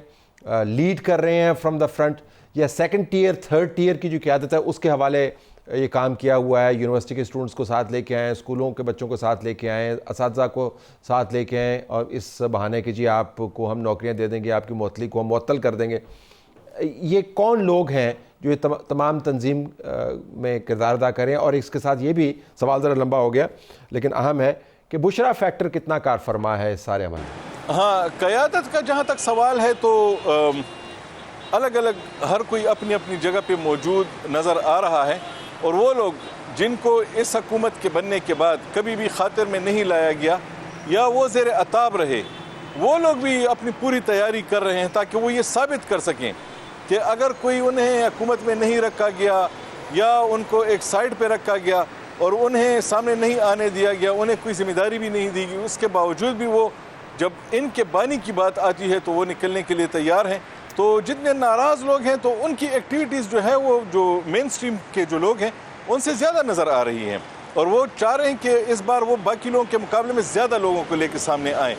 لیڈ کر رہے ہیں فرام دا فرنٹ, یا سیکنڈ ٹیئر تھرڈ ٹیئر کی جو قیادت ہے اس کے حوالے یہ کام کیا ہوا ہے؟ یونیورسٹی کے اسٹوڈنٹس کو ساتھ لے کے آئیں, اسکولوں کے بچوں کو ساتھ لے کے آئیں, اساتذہ کو ساتھ لے کے آئیں, اور اس بہانے کہ جی آپ کو ہم نوکریاں دے دیں گے, آپ کی معطلی کو ہم معطل کر دیں گے. یہ کون لوگ ہیں جو یہ تمام تنظیم میں کردار ادا کریں؟ اور اس کے ساتھ یہ بھی سوال ذرا لمبا ہو گیا لیکن اہم ہے کہ بشرا فیکٹر کتنا کار فرما ہے اس سارے عمل میں؟ ہاں, قیادت کا جہاں تک سوال ہے تو الگ الگ ہر کوئی اپنی اپنی جگہ پہ موجود نظر آ رہا ہے, اور وہ لوگ جن کو اس حکومت کے بننے کے بعد کبھی بھی خاطر میں نہیں لایا گیا یا وہ زیر عتاب رہے، وہ لوگ بھی اپنی پوری تیاری کر رہے ہیں تاکہ وہ یہ ثابت کر سکیں کہ اگر کوئی انہیں حکومت میں نہیں رکھا گیا یا ان کو ایک سائڈ پہ رکھا گیا اور انہیں سامنے نہیں آنے دیا گیا، انہیں کوئی ذمہ داری بھی نہیں دی گئی، اس کے باوجود بھی وہ جب ان کے بانی کی بات آتی ہے تو وہ نکلنے کے لیے تیار ہیں۔ تو جتنے ناراض لوگ ہیں تو ان کی ایکٹیویٹیز جو ہے وہ جو مین سٹریم کے جو لوگ ہیں ان سے زیادہ نظر آ رہی ہیں، اور وہ چاہ رہے ہیں کہ اس بار وہ باقی لوگوں کے مقابلے میں زیادہ لوگوں کو لے کے سامنے آئیں۔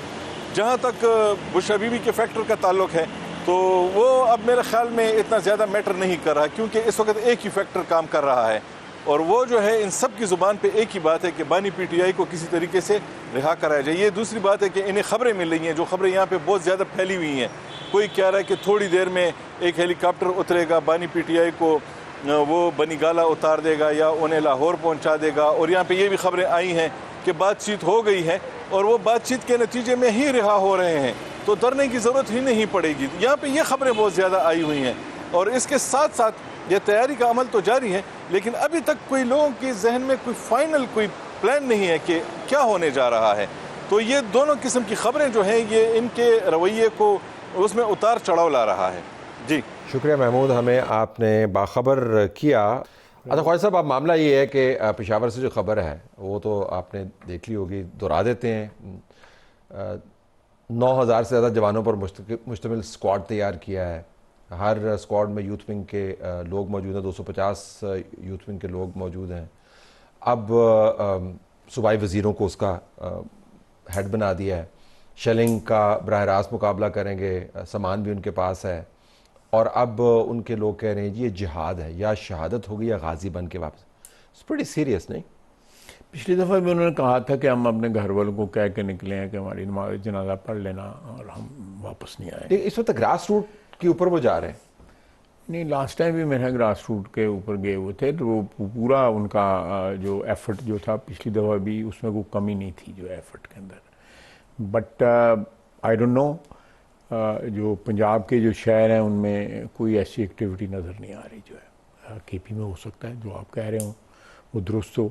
جہاں تک بشرا بی بی کے فیکٹر کا تعلق ہے تو وہ اب میرے خیال میں اتنا زیادہ میٹر نہیں کر رہا، کیونکہ اس وقت ایک ہی فیکٹر کام کر رہا ہے، اور وہ جو ہے ان سب کی زبان پہ ایک ہی بات ہے کہ بانی پی ٹی آئی کو کسی طریقے سے رہا کرایا جائے۔ یہ دوسری بات ہے کہ انہیں خبریں مل رہی ہیں، جو خبریں یہاں پہ بہت زیادہ پھیلی ہوئی ہیں، کوئی کہہ رہا ہے کہ تھوڑی دیر میں ایک ہیلی کاپٹر اترے گا، بانی پی ٹی آئی کو وہ بنی گالا اتار دے گا یا انہیں لاہور پہنچا دے گا، اور یہاں پہ یہ بھی خبریں آئی ہیں کہ بات چیت ہو گئی ہے اور وہ بات چیت کے نتیجے میں ہی رہا ہو رہے ہیں، تو ڈرنے کی ضرورت ہی نہیں پڑے گی۔ یہاں پہ یہ خبریں بہت زیادہ آئی ہوئی ہیں، اور اس کے ساتھ ساتھ یہ تیاری کا عمل تو جاری ہے، لیکن ابھی تک کوئی لوگوں کے ذہن میں کوئی فائنل کوئی پلان نہیں ہے کہ کیا ہونے جا رہا ہے۔ تو یہ دونوں قسم کی خبریں جو ہیں یہ ان کے رویے کو اس میں اتار چڑھاؤ لا رہا ہے۔ جی شکریہ محمود، ہمیں آپ نے باخبر کیا۔ اچھا خواجہ صاحب، اب معاملہ یہ ہے کہ پشاور سے جو خبر ہے وہ تو آپ نے دیکھ لی ہوگی، دہرا دیتے ہیں۔ 9,000 سے زیادہ جوانوں پر مشتمل اسکواڈ تیار کیا ہے، ہر اسکواڈ میں یوتھ ونگ کے لوگ موجود ہیں، 250 یوتھ ونگ کے لوگ موجود ہیں۔ اب صوبائی وزیروں کو اس کا ہیڈ بنا دیا ہے، شیلنگ کا براہ راست مقابلہ کریں گے، سامان بھی ان کے پاس ہے، اور اب ان کے لوگ کہہ رہے ہیں جی یہ جہاد ہے، یا شہادت ہوگی یا غازی بن کے واپس۔ اٹس پریٹی سیریس، نہیں؟ پچھلی دفعہ بھی انہوں نے کہا تھا کہ ہم اپنے گھر والوں کو کہہ کے نکلے ہیں کہ ہماری نماز جنازہ پڑھ لینا اور ہم واپس نہیں آئے۔ اس وقت گراس روٹ کے اوپر وہ جا رہے ہیں۔ نہیں، لاسٹ ٹائم بھی میرا گراس روٹ کے اوپر گئے ہوئے تھے، تو وہ پورا ان کا جو ایفرٹ جو تھا پچھلی دفعہ بھی، اس میں کوئی کمی نہیں تھی جو ایفرٹ کے اندر۔ بٹ آئی ڈونٹ نو، جو پنجاب کے جو شہر ہیں ان میں کوئی ایسی ایکٹیویٹی نظر نہیں آ رہی جو ہے۔ کے پی میں ہو سکتا ہے جو آپ کہہ رہے ہوں وہ درست ہو،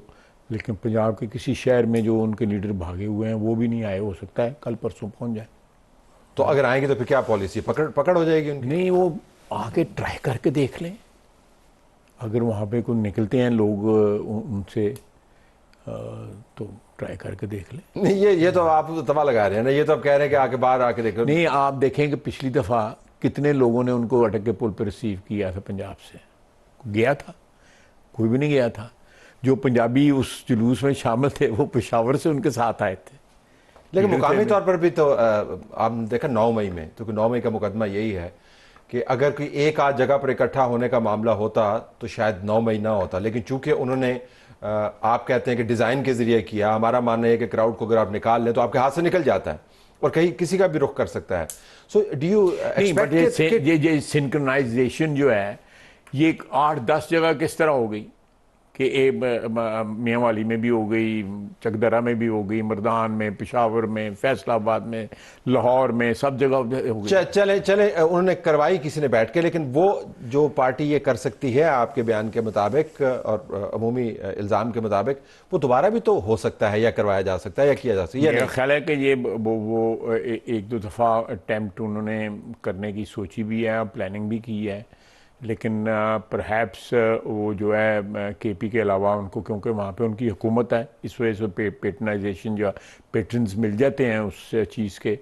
لیکن پنجاب کے کسی شہر میں جو ان کے لیڈر بھاگے ہوئے ہیں وہ بھی نہیں آئے، ہو سکتا ہے کل پرسوں پہنچ جائیں۔ تو اگر آئیں گے تو پھر کیا پالیسی پکڑ ہو جائے گی ان کی؟ نہیں، وہ آ کے ٹرائی کر کے دیکھ لیں، اگر وہاں پہ کوئی نکلتے ہیں لوگ ان سے تو ٹرائی کر کے دیکھ لیں۔ نہیں، یہ تو آپ دفعہ لگا رہے ہیں نا، یہ تو آپ کہہ رہے ہیں کہ آ کے باہر آ کے دیکھو۔ نہیں، آپ دیکھیں کہ پچھلی دفعہ کتنے لوگوں نے ان کو اٹک کے پل پہ ریسیو کیا تھا پنجاب سے، گیا تھا؟ کوئی بھی نہیں گیا تھا۔ جو پنجابی اس جلوس میں شامل تھے وہ پشاور سے ان کے ساتھ آئے تھے۔ لیکن مقامی طور پر بھی تو آپ نے دیکھا 9 مئی میں، کیونکہ 9 مئی کا مقدمہ یہی ہے کہ اگر کوئی ایک آدھ جگہ پر اکٹھا ہونے کا معاملہ ہوتا تو شاید 9 مئی نہ ہوتا، لیکن چونکہ انہوں نے آپ کہتے ہیں کہ ڈیزائن کے ذریعے کیا، ہمارا ماننا ہے کہ کراؤڈ کو اگر آپ نکال لیں تو آپ کے ہاتھ سے نکل جاتا ہے اور کہیں کسی کا بھی رخ کر سکتا ہے۔ سو ڈو یو ایکسپیکٹ یہ سنکرنائزیشن جو ہے یہ 8-10 جگہ کس طرح ہو گئی کہ میاں والی میں بھی ہو گئی، چکدرہ میں بھی ہو گئی، مردان میں، پشاور میں، فیصل آباد میں، لاہور میں، سب جگہ ہو گئی۔ چلے انہوں نے کروائی کسی نے بیٹھ کے، لیکن وہ جو پارٹی یہ کر سکتی ہے آپ کے بیان کے مطابق اور عمومی الزام کے مطابق، وہ دوبارہ بھی تو ہو سکتا ہے یا کروایا جا سکتا ہے یا کیا جا سکتا ہے۔ میرا خیال ہے کہ یہ وہ 1-2 دفعہ اٹیمپٹ انہوں نے کرنے کی سوچی بھی ہے، پلاننگ بھی کی ہے، لیکن پرہیپس وہ جو ہے کے پی کے علاوہ ان کو، کیونکہ وہاں پہ ان کی حکومت ہے، اس وجہ سے پیٹرنائزیشن جو پیٹرنز مل جاتے ہیں اس چیز کے،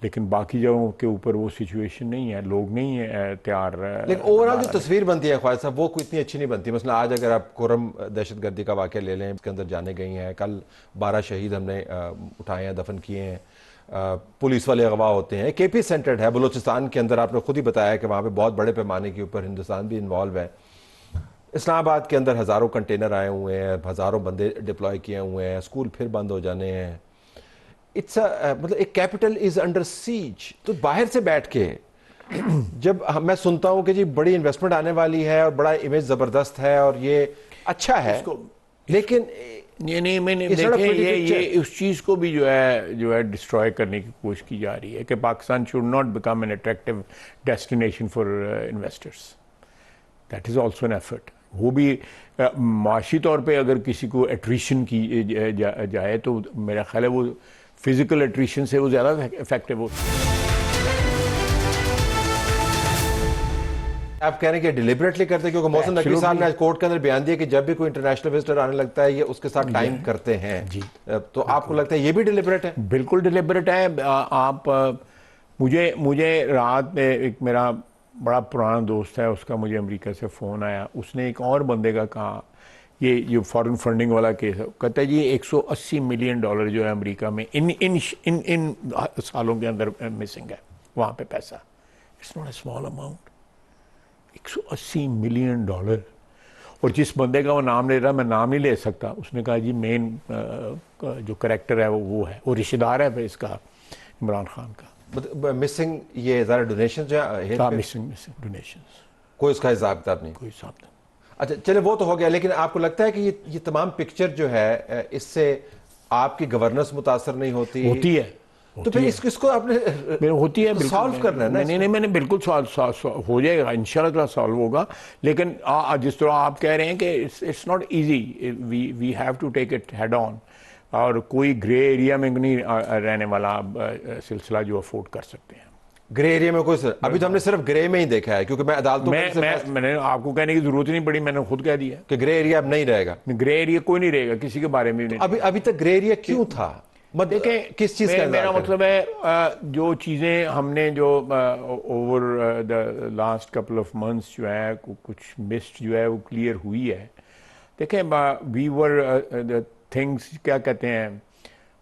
لیکن باقی جگہوں کے اوپر وہ سچویشن نہیں ہے، لوگ نہیں ہیں تیار۔ لیکن اوورال جو تصویر بنتی ہے خواجہ صاحب وہ کوئی اتنی اچھی نہیں بنتی۔ مثلا آج اگر آپ کورم دہشت گردی کا واقعہ لے لیں، اس کے اندر جانے گئی ہیں، کل 12 شہید ہم نے اٹھائے ہیں، دفن کیے ہیں، پولیس والے اغوا ہوتے ہیں، کے پی سینٹرڈ ہے بلوچستان کے اندر، آپ نے خود ہی بتایا کہ وہاں پہ بہت بڑے پیمانے کے اوپر ہندوستان بھی انوالو ہے۔ اسلام آباد کے اندر ہزاروں کنٹینر آئے ہوئے ہیں، ہزاروں بندے ڈپلوائے کیے ہوئے ہیں، اسکول پھر بند ہو جانے ہیں۔ مطلب ایک کیپٹل از انڈر سیج۔ تو باہر سے بیٹھ کے جب میں سنتا ہوں کہ جی بڑی انویسٹمنٹ آنے والی ہے اور بڑا امیج زبردست ہے اور یہ اچھا ہے، لیکن نہیں میں نے دیکھیں یہ اس چیز کو بھی جو ہے ڈسٹروائے کرنے کی کوشش کی جا رہی ہے کہ Pakistan should not become an attractive destination for investors. That is also an effort. وہ بھی معاشی طور پہ اگر کسی کو ایٹریشن کی جائے تو میرا خیال ہے وہ فزیکل ایٹریشن سے وہ زیادہ افیکٹو ہو. آپ کہہ رہے ہیں کہ ڈیلیبریٹلی کرتے ہیں کیونکہ محسن نقوی صاحب نے کورٹ کے اندر بیان دیا کہ جب بھی کوئی انٹرنیشنل وزٹر آنے لگتا ہے یہ اس کے ساتھ ٹائم کرتے ہیں. جی تو آپ کو لگتا ہے یہ بھی ڈیلیبریٹ ہے؟ بالکل ڈیلیبریٹ ہے. آپ مجھے رات میں ایک میرا بڑا پرانا دوست ہے, اس کا مجھے امریکہ سے فون آیا, اس نے ایک اور بندے کا کہا, یہ فارن فنڈنگ والا کیس ہے, کہتا ہے جی $180 ملین جو ہے امریکہ میں ان سالوں کے اندر مسنگ ہے وہاں پہ پیسہ. It's not a small amount, $180 million. اور جس بندے کا وہ نام لے رہا, میں نام نہیں لے سکتا, اس نے کہا جی مین جو کریکٹر ہے وہ ہے, وہ رشتہ دار ہے اس کا عمران خان کا. مسنگ یہ ذرا ڈونیشن جو ہے, مسنگ ڈونیشنز, کوئی اس کا حساب کتاب نہیں, کوئی حساب نہیں. اچھا چلے وہ تو ہو گیا, لیکن آپ کو لگتا ہے کہ یہ تمام پکچر جو ہے اس سے آپ کی گورننس متاثر نہیں ہوتی؟ ہوتی ہے. تو پھر اس کو آپ نے ہوتی ہے سالو کرنا ہے نا. نہیں, میں نے بالکل ہو جائے گا انشاءاللہ سالو ہوگا, لیکن جس طرح آپ کہہ رہے ہیں کہ it's not easy, we have to take it head on, اور کوئی گرے ایریا میں نہیں رہنے والا سلسلہ جو افورڈ کر سکتے ہیں. گرے ایریا میں کوئی ابھی تو ہم نے صرف گرے میں ہی دیکھا ہے, کیونکہ میں عدالتوں میں نے آپ کو کہنے کی ضرورت نہیں پڑی, میں نے خود کہہ دیا کہ گرے ایریا اب نہیں رہے گا. گرے ایریا کوئی نہیں رہے گا کسی کے بارے میں نہیں. ابھی تک گرے ایریا کیوں تھا؟ دیکھیں کس چیز کا میرا مطلب ہے جو چیزیں ہم نے جو over the last couple of months جو ہے کچھ مسٹ جو ہے وہ کلیئر ہوئی ہے. دیکھیں وی ور تھنگس کیا کہتے ہیں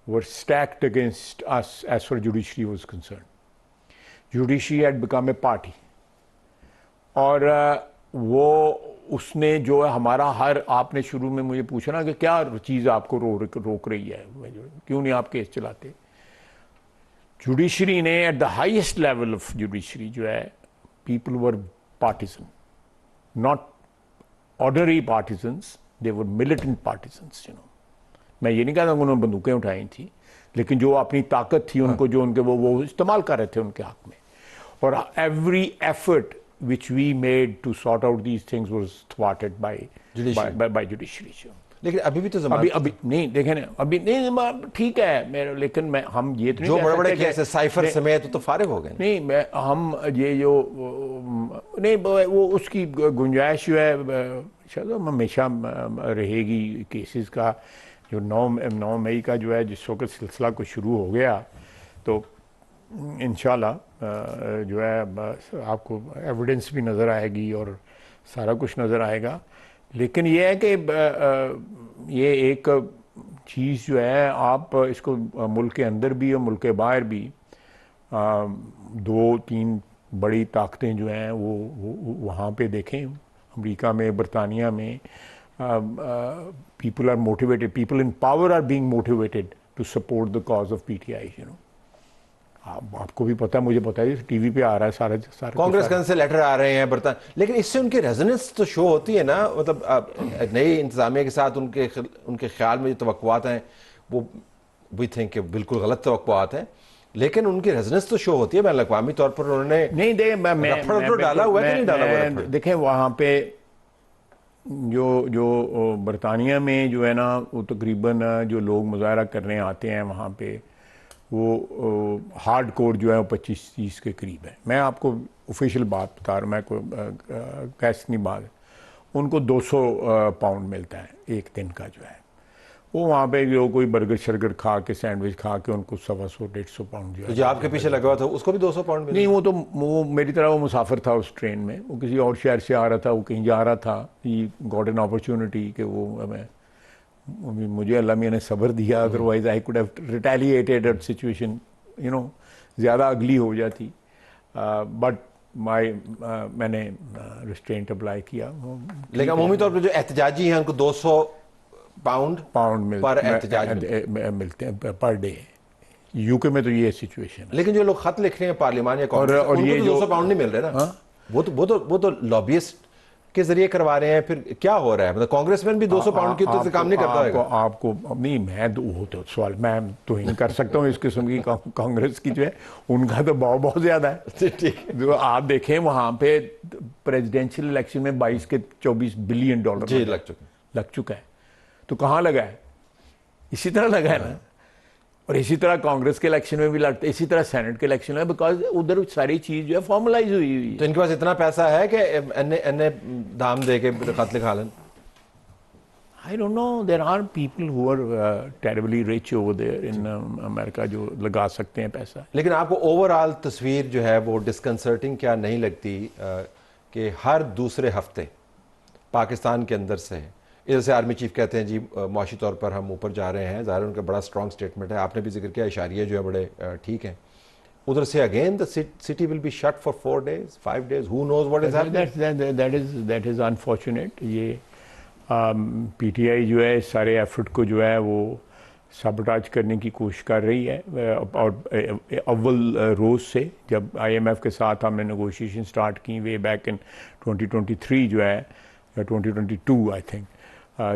were stacked against us as far as judiciary was concerned. Judiciary had become a party. اور وہ اس نے جو ہے ہمارا آپ نے شروع میں مجھے پوچھا نا کہ کیا چیز آپ کو روک رہی ہے, کیوں نہیں آپ کیس چلاتے. جوڈیشری نے at the highest level of judiciary جو ہے people were partisan, not ordinary partisans, they were militant partisans. میں یہ نہیں کہتا کہ انہوں نے بندوقیں اٹھائی تھیں, لیکن جو اپنی طاقت تھی ان کو جو ان کے وہ استعمال کر رہے تھے ان کے حق میں. اور every effort which we made to sort out these things was thwarted by judiciary. لیکن ابھی بھی تو ابھی نہیں دیکھیں نا, ابھی نہیں ٹھیک ہے لیکن ہم یہ تو جو بڑے بڑے کیس سائفر سمیت تو فارغ ہو گئے. نہیں ہم یہ جو نہیں وہ اس کی گنجائش جو ہے شاید ہمیشہ رہے گی. کیسز کا جو 9 مئی کا جو ہے جس وقت سلسلہ کو شروع ہو گیا تو انشاءاللہ جو ہے آپ کو ایویڈنس بھی نظر آئے گی اور سارا کچھ نظر آئے گا. لیکن یہ ہے کہ یہ ایک چیز جو ہے آپ اس کو ملک کے اندر بھی اور ملک کے باہر بھی 2-3 بڑی طاقتیں جو ہیں وہ وہاں پہ دیکھیں, امریکہ میں, برطانیہ میں, people are motivated, people in power are being motivated to support the cause of PTI, you know. آپ کو بھی پتا ہے, مجھے پتا ہے, ٹی وی پہ آ رہا ہے سارا کانگریس کے سے لیٹر آ رہے ہیں برطانیہ, لیکن اس سے ان کی ریزوننس تو شو ہوتی ہے نا. مطلب نئی انتظامیہ کے ساتھ ان کے خیال میں جو توقعات ہیں وہ وی تھنک کہ بالکل غلط توقعات ہیں, لیکن ان کی ریزوننس تو شو ہوتی ہے بین الاقوامی طور پر. انہوں نے نہیں دیکھیں ڈالا ہوا ہے کہ نہیں ڈالا ہوا. دیکھیں وہاں پہ جو برطانیہ میں جو ہے نا وہ تقریباً جو لوگ مظاہرہ کرنے آتے ہیں وہاں پہ وہ ہارڈ کور جو ہے وہ 25-30 کے قریب ہے. میں آپ کو آفیشیل بات بتا رہا ہوں, میں کوئی کیس نہیں بات, ان کو $200 ملتا ہے ایک دن کا جو ہے. وہ وہاں پہ جو کوئی برگر شرگر کھا کے سینڈوچ کھا کے ان کو $100-150 جو ہے. جو آپ کے پیچھے لگا ہوا تھا اس کو بھی $200 نہیں, وہ میری طرح وہ مسافر تھا اس ٹرین میں, وہ کسی اور شہر سے آ رہا تھا, وہ کہیں جا رہا تھا. ہی گاٹ این اپرچونٹی کہ وہ ہمیں مجھے اللہ میاں نے صبر دیا, otherwise I could have retaliated at situation you know زیادہ اگلی ہو جاتی, بٹ میں نے ریسٹرینٹ اپلائی کیا. لیکن عمومی طور پہ جو احتجاجی ہیں ان کو $200 پر احتجاج ملتے ہیں پر ڈے. یو کے میں تو یہ سچویشن ہے. لیکن جو لوگ خط لکھ رہے ہیں پارلیمان یا کانگریس, ان کو $200 نہیں مل رہے نا. وہ تو لابیسٹ کے ذریعے کروا رہے ہیں, پھر کیا ہو رہا ہے؟ مطلب کانگریس مین بھی 200 پاؤنڈ کی تو کام نہیں کرتا ہوگا. آپ کو نہیں, میں وہ تو سوال میں تو ہی کر سکتا ہوں اس قسم کی کانگریس کی جو ہے ان کا تو بہت زیادہ ہے. جو آپ دیکھیں وہاں پہ پریزیڈینشیل الیکشن میں 22 کے 24 بلین ڈالر جی لگ چکا ہے. تو کہاں لگا ہے؟ اسی طرح لگا ہے نا. اور اسی طرح کانگریس کے الیکشن میں بھی لگتا ہے, اسی طرح سینٹ کے الیکشن میں, بیکاز ادھر ساری چیز جو ہے فارملائز ہوئی ہوئی ہے. تو ان کے پاس اتنا پیسہ ہے کہ این دام دے کے خط لکھا لیں؟ I don't know, there are people who are terribly rich over there in America جو لگا سکتے ہیں پیسہ. لیکن آپ کو اوورآل تصویر جو ہے وہ ڈسکنسرٹنگ کیا نہیں لگتی کہ ہر دوسرے ہفتے پاکستان کے اندر سے ادھر سے آرمی چیف کہتے ہیں جی معاشی طور پر ہم اوپر جا رہے ہیں, ظاہر ان کا بڑا اسٹرانگ سٹیٹمنٹ ہے, آپ نے بھی ذکر کیا اشاریہ جو ہے بڑے ٹھیک ہیں, ادھر سے again the city will be shut for 4 days 5 days, who knows what is happening. That is unfortunate. یہ پی ٹی آئی جو ہے سارے ایفرٹ کو جو ہے وہ سابوٹاج کرنے کی کوشش کر رہی ہے, اور اول روز سے جب آئی ایم ایف کے ساتھ ہم نے نیگوشیشن سٹارٹ کی وے بیک ان 2023 جو ہے 2022 آئی تھنک,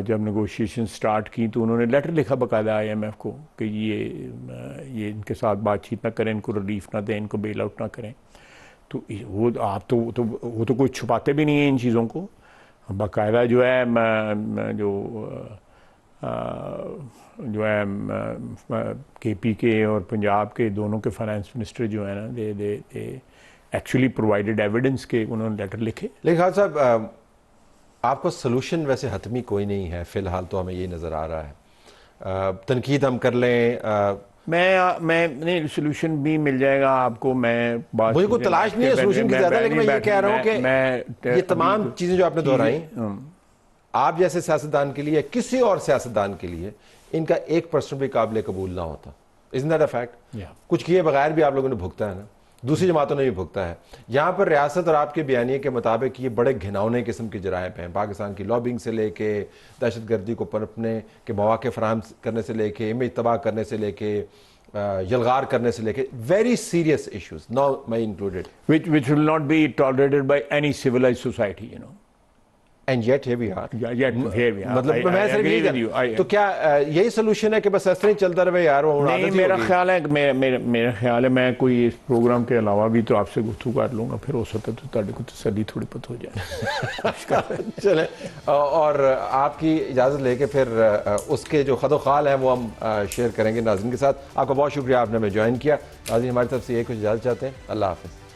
جب نیگوشیشن سٹارٹ کی تو انہوں نے لیٹر لکھا باقاعدہ آئی ایم ایف کو کہ یہ ان کے ساتھ بات چیت نہ کریں, ان کو ریلیف نہ دیں, ان کو بیل آؤٹ نہ کریں. تو وہ آپ وہ تو کوئی چھپاتے بھی نہیں ہیں ان چیزوں کو. باقاعدہ جو ہے جو ہے کے پی کے اور پنجاب کے دونوں کے فائنانس منسٹر جو ہیں نا دے ایکچولی پرووائڈیڈ ایویڈنس کے انہوں نے لیٹر لکھے. لیکن خالد صاحب آپ کو سلوشن ویسے حتمی کوئی نہیں ہے فی الحال, تو ہمیں یہ نظر آ رہا ہے. تنقید ہم کر لیں, میں نہیں, سلوشن بھی مل جائے گا آپ کو. میں بات مجھے کوئی تلاش نہیں ہے سلوشن کی زیادہ, لیکن میں یہ کہہ رہا ہوں کہ یہ تمام چیزیں جو آپ نے دہرائی آپ جیسے سیاستدان کے لیے, کسی اور سیاستدان کے لیے ان کا 1% بھی قابل قبول نہ ہوتا. Isn't that a fact? کچھ کیے بغیر بھی آپ لوگوں نے بھگتا ہے نا, دوسری جماعتوں نے بھی بھگتا ہے. یہاں پر ریاست اور آپ کے بیانیے کے مطابق یہ بڑے گھناؤنے قسم کے جرائم ہیں, پاکستان کی لابنگ سے لے کے دہشت گردی کو پنپنے کے مواقع فراہم کرنے سے لے کے امیج تباہ کرنے سے لے کے یلغار کرنے سے لے کے ویری سیریس ایشوز, نو میں included, which will not be tolerated by any civilized society, you know. And yet here we are. Yet here we are. مطلب میں صرف یہ تو کیا یہی سولوشن ہے کہ بس اس طرح ہی چلتا رہے یار؟ نہیں, میرا خیال ہے میرا خیال ہے میں کوئی اس پروگرام کے علاوہ بھی تو آپ سے گفتگو کر لوں گا, پھر ہو سکتا ہے تو تھوڑے کو تسلی تھوڑی پتہ ہو جائے. چلیں, اور آپ کی اجازت لے کے پھر اس کے جو خد و خال ہیں وہ ہم شیئر کریں گے ناظرین کے ساتھ. آپ کا بہت شکریہ, آپ نے ہمیں جوائن کیا. ناظرین ہماری طرف سے یہ کچھ اجازت چاہتے ہیں. اللہ حافظ.